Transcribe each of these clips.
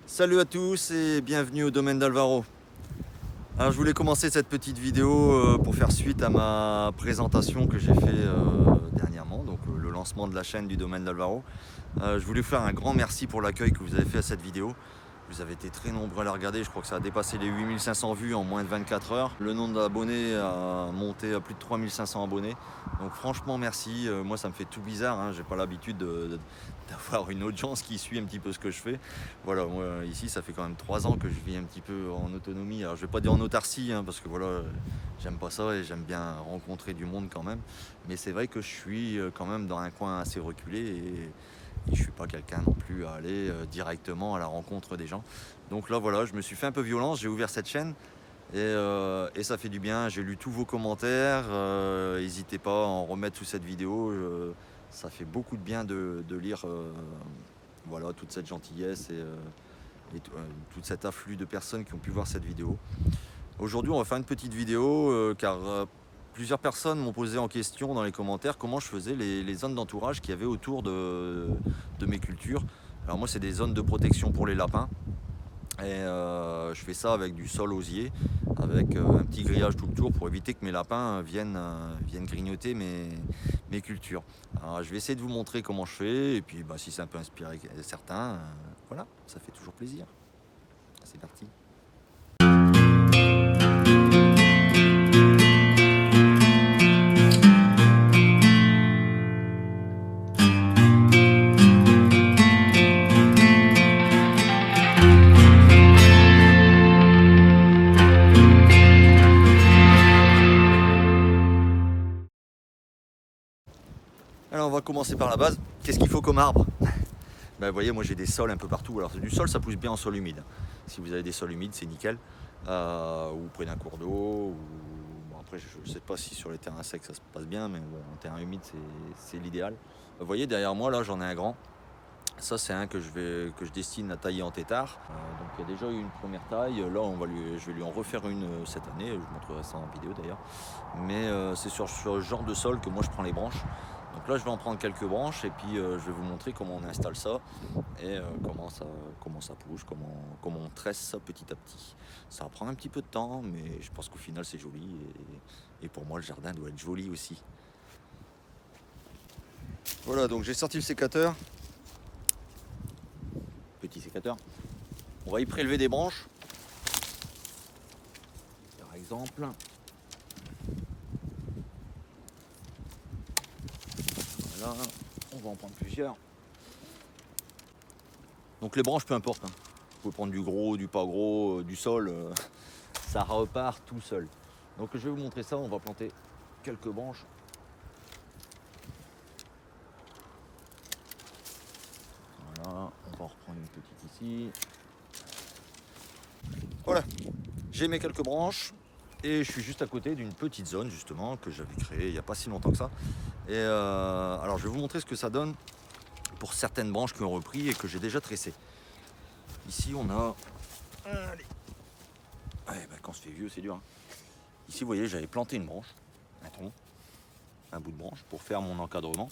Salut à tous et bienvenue au domaine d'Alvaro. Alors je voulais commencer cette petite vidéo pour faire suite à ma présentation que j'ai fait dernièrement, donc le lancement de la chaîne du domaine d'Alvaro. Je voulais vous faire un grand merci pour l'accueil que vous avez fait à cette vidéo. Vous avez été très nombreux à la regarder, je crois que ça a dépassé les 8500 vues en moins de 24 heures. Le nombre d'abonnés a monté à plus de 3500 abonnés. Donc franchement merci, moi ça me fait tout bizarre, hein. J'ai pas l'habitude d'avoir une audience qui suit un petit peu ce que je fais. Voilà, moi ici ça fait quand même 3 ans que je vis un petit peu en autonomie. Alors je vais pas dire en autarcie, hein, parce que voilà, j'aime pas ça et j'aime bien rencontrer du monde quand même. Mais c'est vrai que je suis quand même dans un coin assez reculé et je ne suis pas quelqu'un non plus à aller directement à la rencontre des gens. Donc là voilà, je me suis fait un peu violence, j'ai ouvert cette chaîne et ça fait du bien. J'ai lu tous vos commentaires, n'hésitez pas à en remettre sous cette vidéo. Ça fait beaucoup de bien de lire voilà, toute cette gentillesse et tout cet afflux de personnes qui ont pu voir cette vidéo. Aujourd'hui on va faire une petite vidéo car plusieurs personnes m'ont posé en question dans les commentaires comment je faisais les zones d'entourage qu'il y avait autour de mes cultures. Alors moi c'est des zones de protection pour les lapins et je fais ça avec du sol osier, avec un petit grillage tout le tour pour éviter que mes lapins viennent grignoter mes cultures. Alors je vais essayer de vous montrer comment je fais et puis si ça peut inspirer certains, voilà, ça fait toujours plaisir. C'est parti. Alors on va commencer par la base. Qu'est-ce qu'il faut comme arbre? Vous voyez, moi j'ai des sols un peu partout. Alors du sol, ça pousse bien en sol humide. Si vous avez des sols humides, c'est nickel. Ou près d'un cours d'eau. Bon, après, je ne sais pas si sur les terrains secs ça se passe bien, mais bon, en terrain humide, c'est l'idéal. Vous voyez, derrière moi, là, j'en ai un grand. Ça, c'est un que je destine à tailler en tétard. Donc il y a déjà eu une première taille. Là, je vais lui en refaire une cette année. Je vous montrerai ça en vidéo d'ailleurs. Mais c'est sur ce genre de sol que moi je prends les branches. Donc là, je vais en prendre quelques branches et puis je vais vous montrer comment on installe ça et comment ça pousse, comment on tresse ça petit à petit. Ça prend un petit peu de temps, mais je pense qu'au final, c'est joli. Et pour moi, le jardin doit être joli aussi. Voilà, donc j'ai sorti le sécateur. Petit sécateur. On va y prélever des branches. Par exemple. Voilà, on va en prendre plusieurs. Donc les branches, peu importe. Hein. Vous pouvez prendre du gros, du pas gros, du sol. Ça repart tout seul. Donc je vais vous montrer ça. On va planter quelques branches. Voilà, on va en reprendre une petite ici. Voilà, j'ai mes quelques branches. Et je suis juste à côté d'une petite zone justement que j'avais créée il n'y a pas si longtemps que ça. Et alors je vais vous montrer ce que ça donne pour certaines branches qui ont repris et que j'ai déjà tressées. Ici on a... Allez. Ouais, quand on se fait vieux c'est dur. Hein. Ici vous voyez j'avais planté une branche, un tronc, un bout de branche pour faire mon encadrement.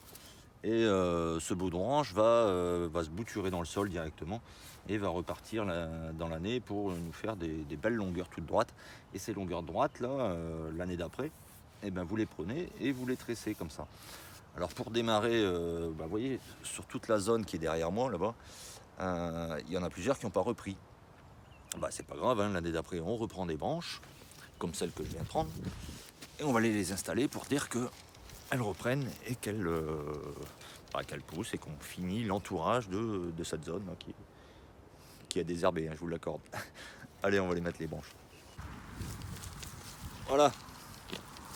Et ce bout de branche va se bouturer dans le sol directement et va repartir dans l'année pour nous faire des belles longueurs toutes droites. Et ces longueurs droites là, l'année d'après, eh ben, vous les prenez et vous les tressez comme ça. Alors pour démarrer, vous voyez, sur toute la zone qui est derrière moi là-bas, il y en a plusieurs qui n'ont pas repris. C'est pas grave, hein, l'année d'après on reprend des branches, comme celle que je viens de prendre, et on va les installer pour dire qu'elles reprennent et qu'elles poussent et qu'on finit l'entourage de cette zone là, qui est désherbée, hein, je vous l'accorde. Allez, on va les mettre les branches. Voilà.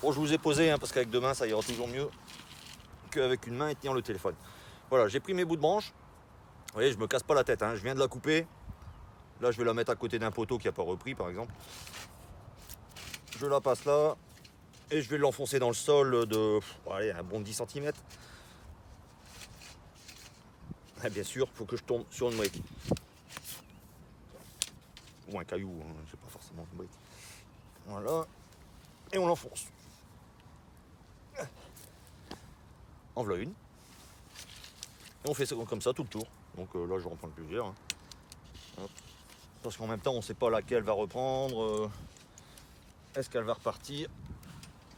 Bon, je vous ai posé, hein, parce qu'avec deux mains ça ira toujours mieux qu'avec une main et tenir le téléphone. Voilà, j'ai pris mes bouts de branches. Vous voyez, je me casse pas la tête, hein. Je viens de la couper. Là, je vais la mettre à côté d'un poteau qui n'a pas repris, par exemple. Je la passe là. Et je vais l'enfoncer dans le sol de un bon 10 cm. Et bien sûr, il faut que je tombe sur une brique. Ou un caillou, hein, c'est pas forcément une brique. Voilà. Et on l'enfonce. En voilà une. Et on fait ça comme ça tout le tour. Donc là, je vais en prendre plusieurs. Hein. Hop. parce qu'en même temps on ne sait pas laquelle va reprendre. Est-ce qu'elle va repartir?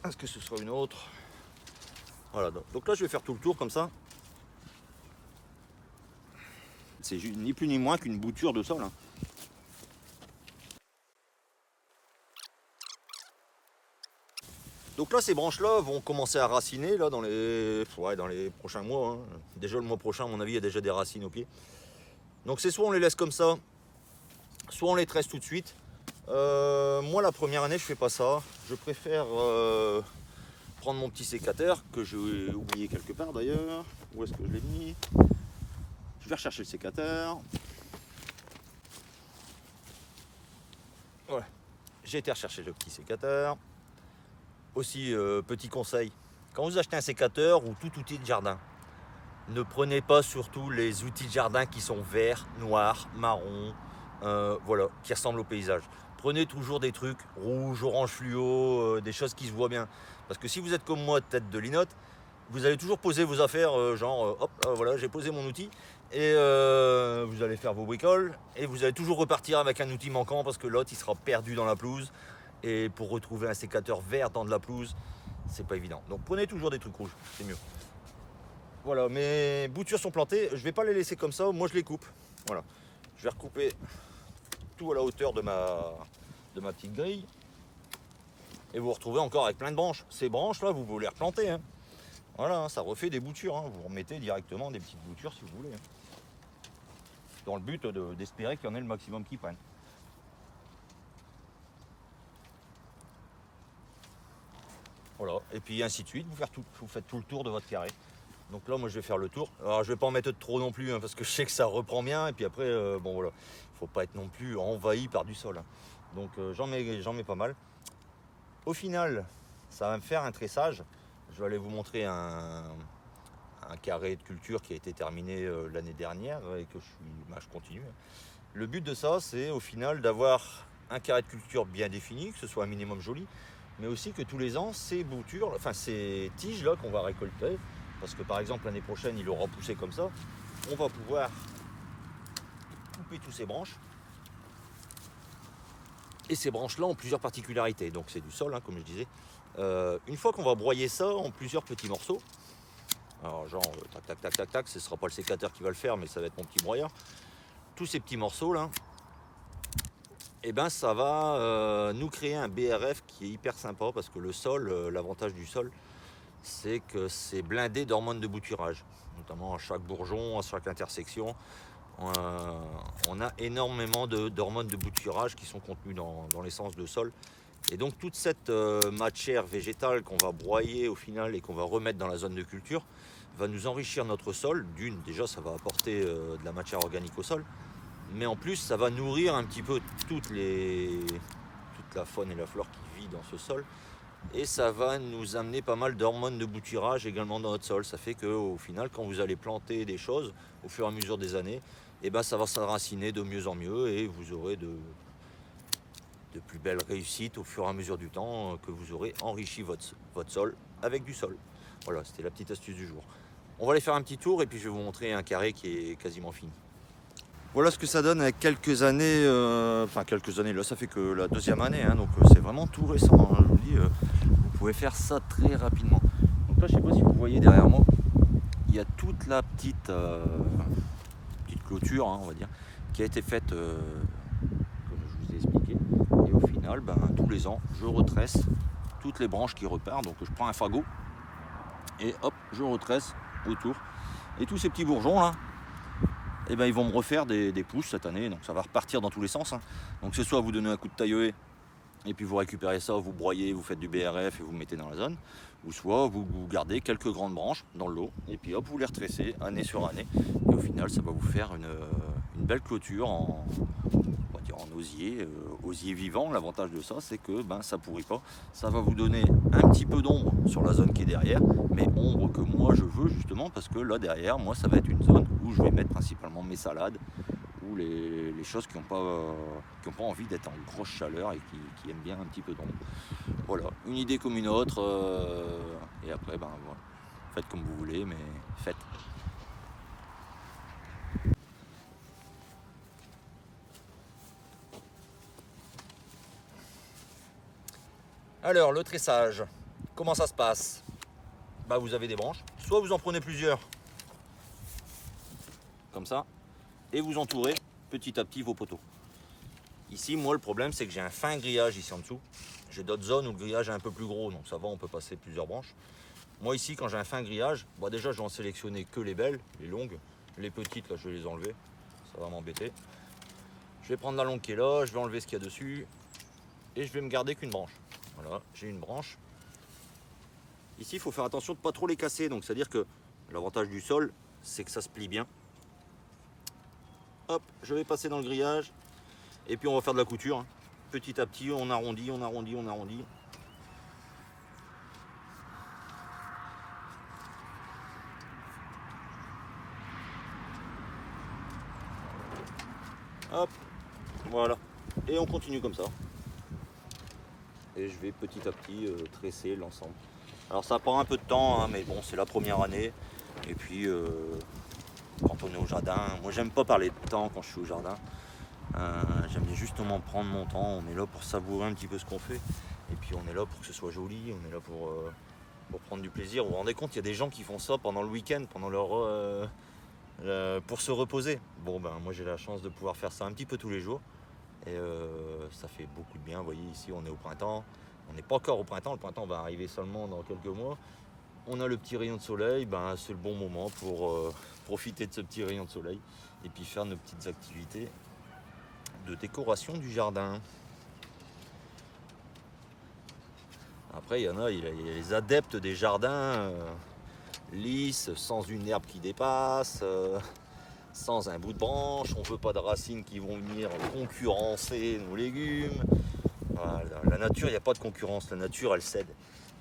Est-ce que ce sera une autre? Voilà, donc là je vais faire tout le tour comme ça. C'est ni plus ni moins qu'une bouture de sol, hein. Donc là ces branches-là vont commencer à raciner là, dans les prochains mois, hein. Déjà le mois prochain à mon avis il y a déjà des racines au pied. Donc c'est soit on les laisse comme ça, soit on les tresse tout de suite. Moi la première année je fais pas ça. Je préfère prendre mon petit sécateur que j'ai oublié quelque part d'ailleurs. Où est-ce que je l'ai mis? Je vais rechercher le sécateur. Voilà. J'ai été rechercher le petit sécateur. Aussi petit conseil, quand vous achetez un sécateur ou tout outil de jardin, ne prenez pas surtout les outils de jardin qui sont verts, noirs, marrons, voilà, qui ressemblent au paysage. Prenez toujours des trucs rouges, orange fluo, des choses qui se voient bien. Parce que si vous êtes comme moi, tête de linotte, vous allez toujours poser vos affaires, hop, voilà, j'ai posé mon outil. Et vous allez faire vos bricoles. Et vous allez toujours repartir avec un outil manquant parce que l'autre, il sera perdu dans la pelouse. Et pour retrouver un sécateur vert dans de la pelouse, c'est pas évident. Donc prenez toujours des trucs rouges, c'est mieux. Voilà, mes boutures sont plantées. Je vais pas les laisser comme ça, moi je les coupe. Voilà. Je vais recouper tout à la hauteur de ma petite grille. Et vous vous retrouvez encore avec plein de branches. Ces branches là, vous pouvez les replanter, hein. Voilà, ça refait des boutures, hein. Vous remettez directement des petites boutures si vous voulez, hein. Dans le but d'espérer qu'il y en ait le maximum qui prennent. Voilà, et puis ainsi de suite, vous faites tout le tour de votre carré. Donc là, moi je vais faire le tour. Alors je vais pas en mettre trop non plus, hein, parce que je sais que ça reprend bien. Et puis après, bon voilà, il faut pas être non plus envahi par du sol, hein. Donc j'en mets pas mal. Au final, ça va me faire un tressage. Je vais aller vous montrer un carré de culture qui a été terminé l'année dernière et que je continue. Le but de ça, c'est au final d'avoir un carré de culture bien défini, que ce soit un minimum joli, mais aussi que tous les ans, ces boutures, enfin ces tiges là qu'on va récolter, parce que par exemple l'année prochaine il aura poussé comme ça, on va pouvoir couper toutes ces branches. Et ces branches là ont plusieurs particularités, donc c'est du sol, hein, comme je disais. Une fois qu'on va broyer ça en plusieurs petits morceaux, alors genre tac tac tac tac tac, ce ne sera pas le sécateur qui va le faire, mais ça va être mon petit broyeur. Tous ces petits morceaux là, et ben ça va nous créer un BRF qui est hyper sympa, parce que le sol, l'avantage du sol, c'est que c'est blindé d'hormones de bouturage, notamment à chaque bourgeon, à chaque intersection. On a énormément d'hormones de bouturage qui sont contenues dans l'essence de sol. Et donc toute cette matière végétale qu'on va broyer au final et qu'on va remettre dans la zone de culture va nous enrichir notre sol. Déjà ça va apporter de la matière organique au sol, mais en plus ça va nourrir un petit peu toute la faune et la flore qui vit dans ce sol. Et ça va nous amener pas mal d'hormones de bouturage également dans notre sol. Ça fait qu'au final, quand vous allez planter des choses au fur et à mesure des années, et ben ça va s'enraciner de mieux en mieux et vous aurez de plus belles réussites au fur et à mesure du temps, que vous aurez enrichi votre sol avec du sol. Voilà, c'était la petite astuce du jour. On va aller faire un petit tour et puis je vais vous montrer un carré qui est quasiment fini. Voilà ce que ça donne avec quelques années, quelques années, là ça fait que la deuxième année, hein, donc c'est vraiment tout récent, hein, je vous dis, vous pouvez faire ça très rapidement. Donc là je sais pas si vous voyez derrière moi, il y a toute la petite clôture, hein, on va dire, qui a été faite, comme je vous ai expliqué, et au final, tous les ans, je retresse toutes les branches qui repartent, donc je prends un fagot, et hop, je retresse autour, et tous ces petits bourgeons là, et ils vont me refaire des pousses cette année, donc ça va repartir dans tous les sens, hein. Donc c'est soit vous donnez un coup de taille-haie et puis vous récupérez ça, vous broyez, vous faites du BRF et vous mettez dans la zone, ou soit vous gardez quelques grandes branches dans le lot et puis hop vous les retressez année sur année, et au final ça va vous faire une belle clôture en osier vivant. L'avantage de ça, c'est que ça pourrit pas, ça va vous donner un petit peu d'ombre sur la zone qui est derrière, mais ombre que moi je veux justement, parce que là derrière moi ça va être une zone où je vais mettre principalement mes salades ou les choses qui n'ont pas envie d'être en grosse chaleur et qui aiment bien un petit peu d'ombre. Voilà, une idée comme une autre, et après voilà. Faites comme vous voulez, mais faites. Alors, le tressage, comment ça se passe? Bah, vous avez des branches, soit vous en prenez plusieurs, comme ça, et vous entourez petit à petit vos poteaux. Ici, moi, le problème, c'est que j'ai un fin grillage ici en dessous. J'ai d'autres zones où le grillage est un peu plus gros, donc ça va, on peut passer plusieurs branches. Moi, ici, quand j'ai un fin grillage, bah déjà, je vais en sélectionner que les belles, les longues. Les petites, là, je vais les enlever. Ça va m'embêter. Je vais prendre la longue qui est là, je vais enlever ce qu'il y a dessus. Et je vais me garder qu'une branche. Voilà, j'ai une branche. Ici, il faut faire attention de ne pas trop les casser. Donc, c'est-à-dire que l'avantage du sol, c'est que ça se plie bien. Hop, je vais passer dans le grillage. Et puis, on va faire de la couture, hein. Petit à petit, on arrondit, on arrondit, on arrondit. Hop, voilà. Et on continue comme ça. Et je vais petit à petit tresser l'ensemble. Alors ça prend un peu de temps, hein, mais bon, c'est la première année. Et puis, quand on est au jardin, moi j'aime pas parler de temps quand je suis au jardin. J'aime bien justement prendre mon temps. On est là pour savourer un petit peu ce qu'on fait. Et puis on est là pour que ce soit joli, on est là pour prendre du plaisir. Vous vous rendez compte, il y a des gens qui font ça pendant le week-end, pendant pour se reposer. Bon, ben moi j'ai la chance de pouvoir faire ça un petit peu tous les jours. Et ça fait beaucoup de bien. Vous voyez, ici on est au printemps. On n'est pas encore au printemps. Le printemps va arriver seulement dans quelques mois. On a le petit rayon de soleil. Ben, c'est le bon moment pour profiter de ce petit rayon de soleil. Et puis faire nos petites activités de décoration du jardin. Après, il y en a, il y a les adeptes des jardins lisses, sans une herbe qui dépasse. Sans un bout de branche, on veut pas de racines qui vont venir concurrencer nos légumes. Voilà, la nature, il n'y a pas de concurrence, la nature elle cède.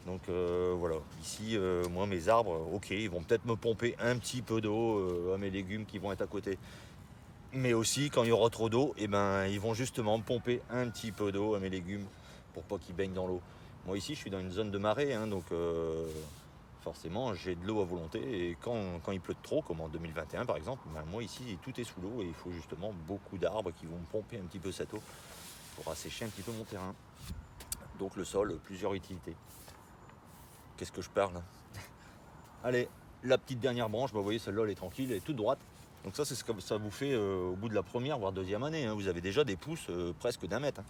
Donc voilà, ici moi mes arbres, ok, ils vont peut-être me pomper un petit peu d'eau à mes légumes qui vont être à côté. Mais aussi quand il y aura trop d'eau, et ben, ils vont justement me pomper un petit peu d'eau à mes légumes pour pas qu'ils baignent dans l'eau. Moi ici je suis dans une zone de marée, hein, donc forcément j'ai de l'eau à volonté et quand il pleut trop, comme en 2021 par exemple, ben moi ici tout est sous l'eau et il faut justement beaucoup d'arbres qui vont me pomper un petit peu cette eau pour assécher un petit peu mon terrain. Donc le sol, plusieurs utilités. Qu'est-ce que je parle là? Allez, la petite dernière branche, ben vous voyez celle-là elle est tranquille, elle est toute droite. Donc ça c'est ce que ça vous fait au bout de la première voire deuxième année, hein. Vous avez déjà des pousses presque d'1 mètre, hein.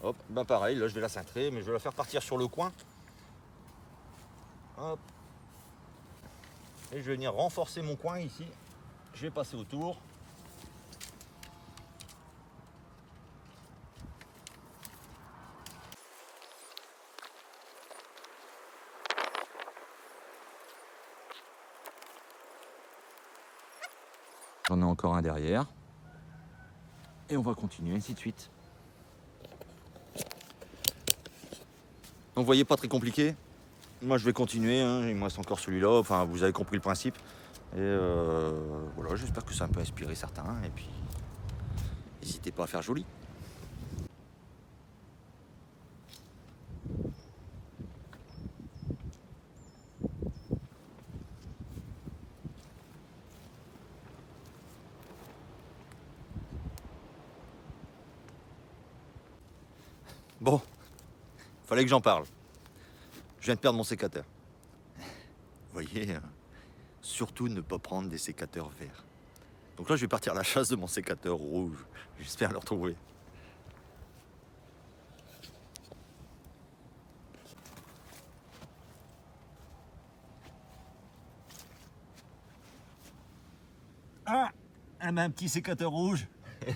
Hop, ben pareil, là je vais la cintrer, mais je vais la faire partir sur le coin. Hop. Et je vais venir renforcer mon coin ici. Je vais passer autour. J'en ai encore un derrière. Et on va continuer, ainsi de suite. Donc vous voyez, pas très compliqué. Moi je vais continuer, hein. Il me reste encore celui-là. Enfin, vous avez compris le principe. Et voilà, j'espère que ça peut inspirer certains. Et puis, n'hésitez pas à faire joli. Bon, fallait que j'en parle. Je viens de perdre mon sécateur. Vous voyez, surtout ne pas prendre des sécateurs verts. Donc là, je vais partir à la chasse de mon sécateur rouge. J'espère le retrouver. Ah, un petit sécateur rouge. Vous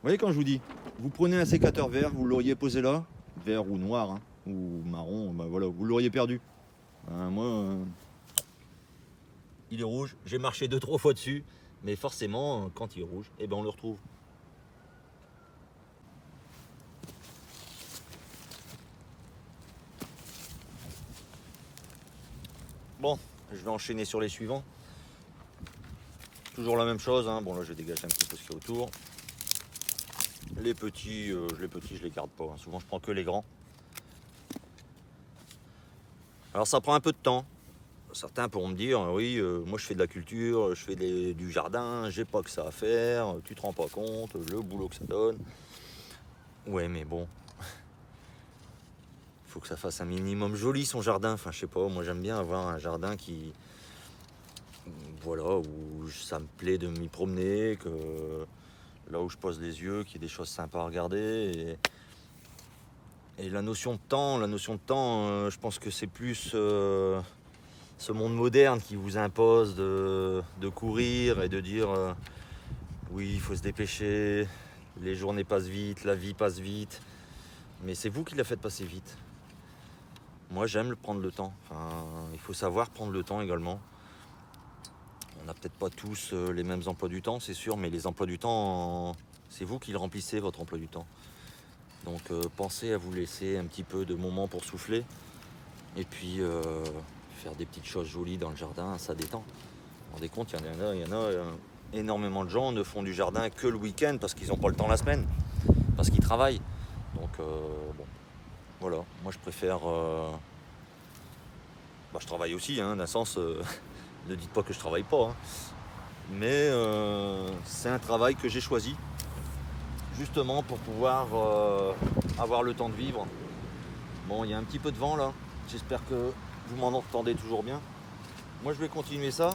voyez quand je vous dis, vous prenez un sécateur vert, vous l'auriez posé là, vert ou noir, hein, ou marron, ben voilà, vous l'auriez perdu. Moi, il est rouge, j'ai marché 2-3 fois dessus, mais forcément, quand il est rouge, eh ben on le retrouve. Bon, je vais enchaîner sur les suivants. Toujours la même chose, hein. Bon là je vais dégager un petit peu ce qu'il y a autour. Les petits, je les garde pas, hein. Souvent je prends que les grands. Alors ça prend un peu de temps. Certains pourront me dire, oui, moi je fais de la culture, je fais du jardin, j'ai pas que ça à faire, tu te rends pas compte, le boulot que ça donne. Ouais, mais bon, faut que ça fasse un minimum joli son jardin. Enfin, je sais pas, moi j'aime bien avoir un jardin qui, voilà, où ça me plaît de m'y promener, que là où je pose les yeux, qu'il y ait des choses sympas à regarder. Et la notion de temps, je pense que c'est plus ce monde moderne qui vous impose de courir et de dire oui, il faut se dépêcher, les journées passent vite, la vie passe vite. Mais c'est vous qui la faites passer vite. Moi, j'aime prendre le temps. Enfin, il faut savoir prendre le temps également. On n'a peut-être pas tous les mêmes emplois du temps, c'est sûr, mais les emplois du temps, c'est vous qui le remplissez, votre emploi du temps. Donc pensez à vous laisser un petit peu de moments pour souffler. Et puis faire des petites choses jolies dans le jardin, ça détend. Vous vous rendez compte, il y en a énormément de gens ne font du jardin que le week-end parce qu'ils n'ont pas le temps la semaine, parce qu'ils travaillent. Donc bon, voilà, moi je préfère... je travaille aussi, hein, d'un sens, ne dites pas que je travaille pas. Hein. Mais c'est un travail que j'ai choisi, justement pour pouvoir avoir le temps de vivre. Bon, il y a un petit peu de vent là, j'espère que vous m'en entendez toujours bien. Moi je vais continuer ça.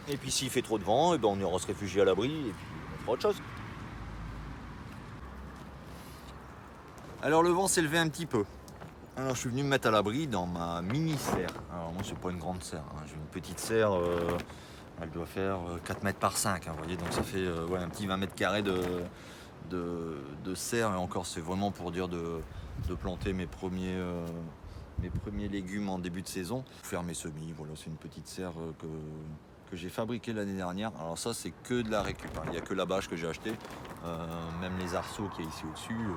Et puis s'il fait trop de vent, on ira se réfugier à l'abri et puis on fera autre chose. Alors le vent s'est levé un petit peu. Alors je suis venu me mettre à l'abri dans ma mini serre. Alors moi c'est pas une grande serre, hein. J'ai une petite serre, elle doit faire 4 mètres par 5, hein, vous voyez, donc ça fait un petit 20 mètres carrés de serre. Et encore c'est vraiment pour dire de planter mes premiers légumes en début de saison. Faire mes semis, voilà, c'est une petite serre que j'ai fabriquée l'année dernière. Alors ça c'est que de la récup, hein. Il n'y a que la bâche que j'ai acheté, même les arceaux qu'il y a ici au-dessus.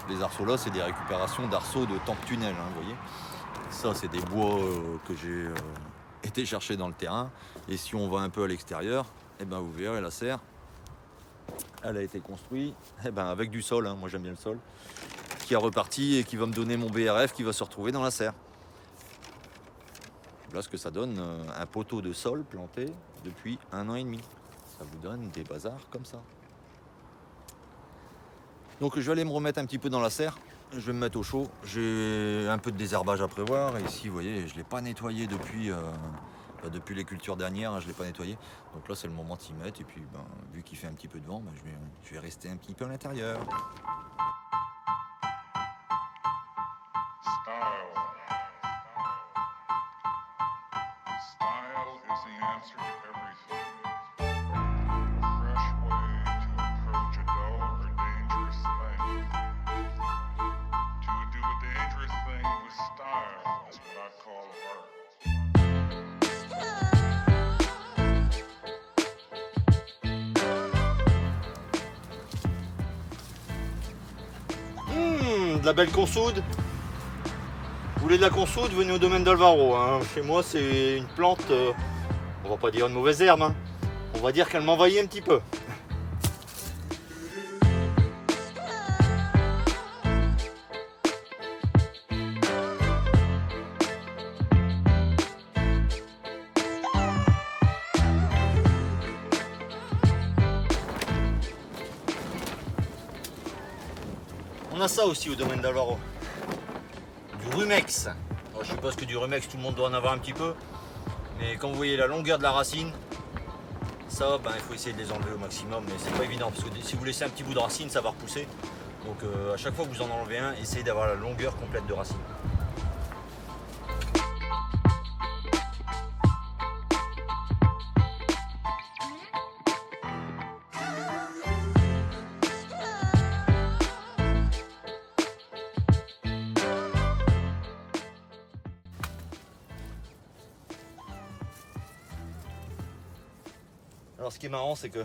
Les arceaux là c'est des récupérations d'arceaux de tank tunnel, hein, vous voyez. Ça c'est des bois que j'ai été chercher dans le terrain. Et si on va un peu à l'extérieur, vous verrez la serre, elle a été construite avec du sol, hein, moi j'aime bien le sol, qui est reparti et qui va me donner mon BRF qui va se retrouver dans la serre. Voilà ce que ça donne, un poteau de sol planté depuis 1 an et demi. Ça vous donne des bazars comme ça. Donc je vais aller me remettre un petit peu dans la serre. Je vais me mettre au chaud. J'ai un peu de désherbage à prévoir. Et ici, vous voyez, je ne l'ai pas nettoyé depuis les cultures dernières. Je ne l'ai pas nettoyé. Donc là, c'est le moment de s'y mettre. Et puis, vu qu'il fait un petit peu de vent, je vais rester un petit peu à l'intérieur. De la belle consoude. Vous voulez de la consoude, venez au domaine d'Alvaro. Hein. Chez moi, c'est une plante, on va pas dire une mauvaise herbe, hein. On va dire qu'elle m'envahit un petit peu. On a ça aussi au domaine d'Alvaro. Du rumex. Alors, je suppose que du rumex, tout le monde doit en avoir un petit peu. Mais quand vous voyez la longueur de la racine, ça, il faut essayer de les enlever au maximum. Mais c'est pas évident parce que si vous laissez un petit bout de racine, ça va repousser. Donc à chaque fois que vous en enlevez un, essayez d'avoir la longueur complète de racine. Alors ce qui est marrant, c'est que,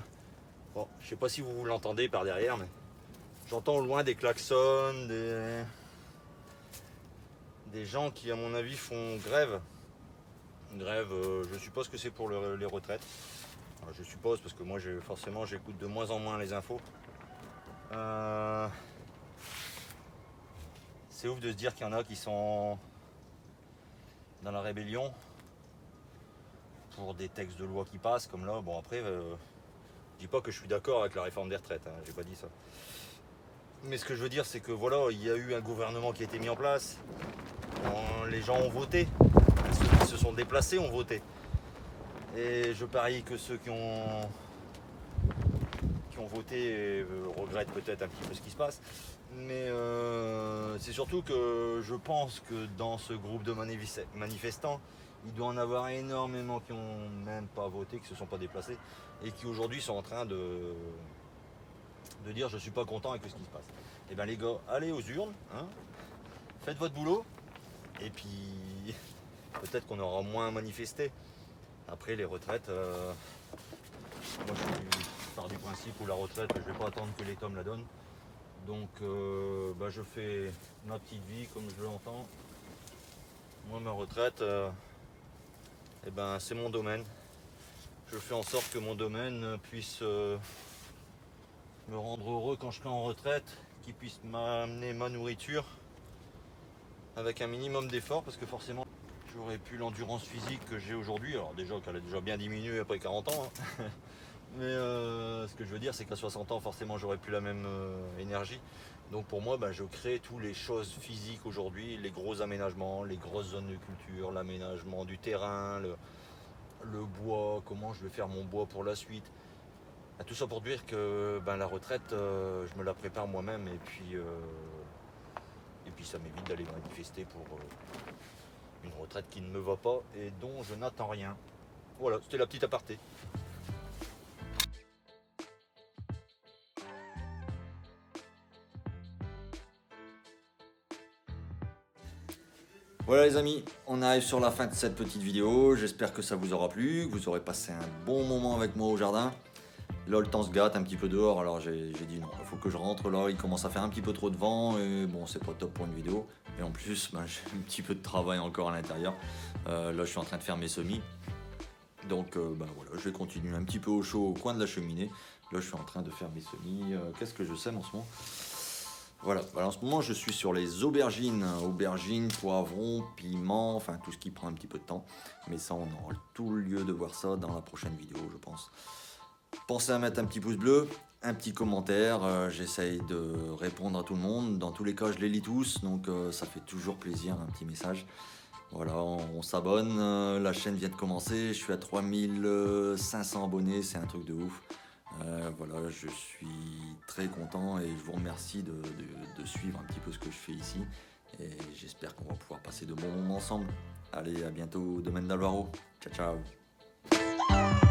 bon, je sais pas si vous l'entendez par derrière, mais j'entends au loin des klaxons, des gens qui à mon avis font grève. Grève, je suppose que c'est pour les retraites. Alors, je suppose parce que moi forcément j'écoute de moins en moins les infos. C'est ouf de se dire qu'il y en a qui sont dans la rébellion pour des textes de loi qui passent comme là. Bon après, je dis pas que je suis d'accord avec la réforme des retraites, hein, j'ai pas dit ça. Mais ce que je veux dire, c'est que voilà, il y a eu un gouvernement qui a été mis en place. Les gens ont voté. Ceux qui se sont déplacés ont voté. Et je parie que ceux qui ont voté regrettent peut-être un petit peu ce qui se passe. Mais c'est surtout que je pense que dans ce groupe de manifestants, il doit en avoir énormément qui n'ont même pas voté, qui ne se sont pas déplacés et qui aujourd'hui sont en train de dire je ne suis pas content avec ce qui se passe. Et bien les gars, allez aux urnes, hein, faites votre boulot et puis peut-être qu'on aura moins manifesté. Après les retraites, moi je pars du principe où la retraite, je ne vais pas attendre que l'État me la donne. Donc je fais ma petite vie comme je l'entends. Moi ma retraite, c'est mon domaine. Je fais en sorte que mon domaine puisse me rendre heureux quand je serai en retraite, qu'il puisse m'amener ma nourriture avec un minimum d'effort parce que forcément j'aurais plus l'endurance physique que j'ai aujourd'hui. Alors déjà qu'elle a déjà bien diminué après 40 ans. Hein. Mais ce que je veux dire, c'est qu'à 60 ans, forcément, j'aurai plus la même énergie. Donc pour moi, je crée toutes les choses physiques aujourd'hui, les gros aménagements, les grosses zones de culture, l'aménagement du terrain, le bois, comment je vais faire mon bois pour la suite. Tout ça pour dire que la retraite, je me la prépare moi-même et puis ça m'évite d'aller manifester pour une retraite qui ne me va pas et dont je n'attends rien. Voilà, c'était la petite aparté. Voilà les amis, on arrive sur la fin de cette petite vidéo. J'espère que ça vous aura plu, que vous aurez passé un bon moment avec moi au jardin. Là, le temps se gâte un petit peu dehors, alors j'ai dit non, il faut que je rentre. Là, il commence à faire un petit peu trop de vent et bon, c'est pas top pour une vidéo. Et en plus, j'ai un petit peu de travail encore à l'intérieur. Là, je suis en train de faire mes semis. Donc voilà, je vais continuer un petit peu au chaud au coin de la cheminée. Là, je suis en train de faire mes semis. Qu'est-ce que je sème en ce moment ? Voilà, en ce moment je suis sur les aubergines, poivrons, piments, enfin tout ce qui prend un petit peu de temps. Mais ça on aura tout le lieu de voir ça dans la prochaine vidéo je pense. Pensez à mettre un petit pouce bleu, un petit commentaire, j'essaye de répondre à tout le monde. Dans tous les cas je les lis tous, donc ça fait toujours plaisir un petit message. Voilà, on s'abonne, la chaîne vient de commencer, je suis à 3500 abonnés, c'est un truc de ouf. Voilà, je suis très content et je vous remercie de suivre un petit peu ce que je fais ici. Et j'espère qu'on va pouvoir passer de bons moments ensemble. Allez, à bientôt, Domaine d'Alvaro. Ciao, ciao.